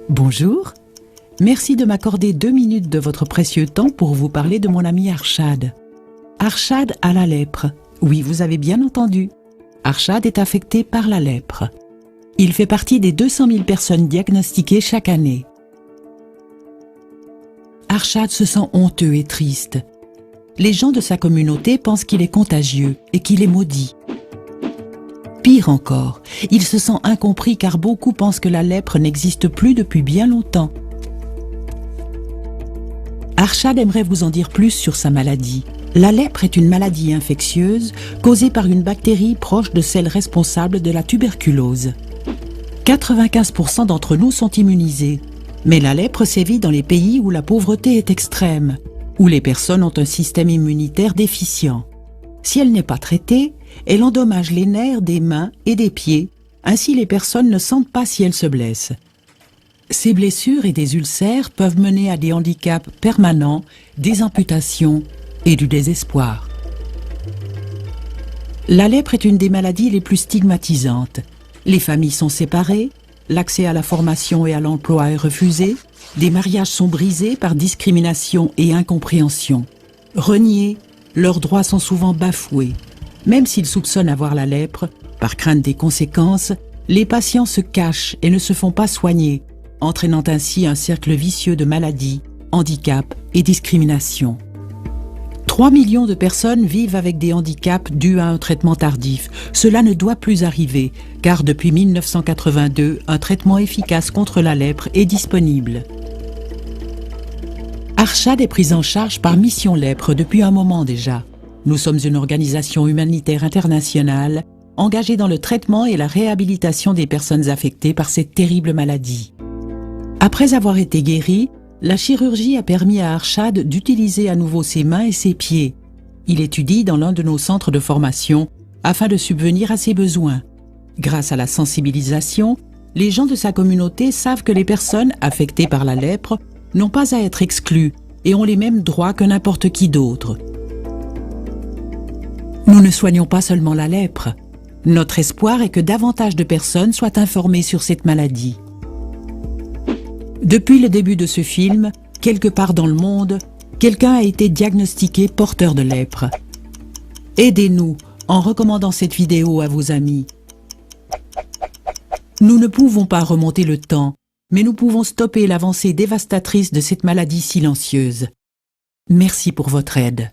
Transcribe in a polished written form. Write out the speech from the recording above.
Bonjour, merci de m'accorder 2 minutes de votre précieux temps pour vous parler de mon ami Arshad. Arshad a la lèpre. Oui, vous avez bien entendu. Arshad est affecté par la lèpre. Il fait partie des 200 000 personnes diagnostiquées chaque année. Arshad se sent honteux et triste. Les gens de sa communauté pensent qu'il est contagieux et qu'il est maudit. Pire encore, il se sent incompris car beaucoup pensent que la lèpre n'existe plus depuis bien longtemps. Arshad aimerait vous en dire plus sur sa maladie. La lèpre est une maladie infectieuse causée par une bactérie proche de celle responsable de la tuberculose. 95% d'entre nous sont immunisés, mais la lèpre sévit dans les pays où la pauvreté est extrême, où les personnes ont un système immunitaire déficient. Si elle n'est pas traitée, elle endommage les nerfs des mains et des pieds, ainsi les personnes ne sentent pas si elles se blessent. Ces blessures et des ulcères peuvent mener à des handicaps permanents, des amputations et du désespoir. La lèpre est une des maladies les plus stigmatisantes. Les familles sont séparées, l'accès à la formation et à l'emploi est refusé, des mariages sont brisés par discrimination et incompréhension. Reniés, leurs droits sont souvent bafoués. Même s'ils soupçonnent avoir la lèpre, par crainte des conséquences, les patients se cachent et ne se font pas soigner, entraînant ainsi un cercle vicieux de maladies, handicaps et discrimination. 3 millions de personnes vivent avec des handicaps dus à un traitement tardif. Cela ne doit plus arriver, car depuis 1982, un traitement efficace contre la lèpre est disponible. Arshad est pris en charge par Mission Lèpre depuis un moment déjà. Nous sommes une organisation humanitaire internationale engagée dans le traitement et la réhabilitation des personnes affectées par cette terrible maladie. Après avoir été guéri, la chirurgie a permis à Arshad d'utiliser à nouveau ses mains et ses pieds. Il étudie dans l'un de nos centres de formation afin de subvenir à ses besoins. Grâce à la sensibilisation, les gens de sa communauté savent que les personnes affectées par la lèpre n'ont pas à être exclues et ont les mêmes droits que n'importe qui d'autre. Nous ne soignons pas seulement la lèpre. Notre espoir est que davantage de personnes soient informées sur cette maladie. Depuis le début de ce film, quelque part dans le monde, quelqu'un a été diagnostiqué porteur de lèpre. Aidez-nous en recommandant cette vidéo à vos amis. Nous ne pouvons pas remonter le temps, mais nous pouvons stopper l'avancée dévastatrice de cette maladie silencieuse. Merci pour votre aide.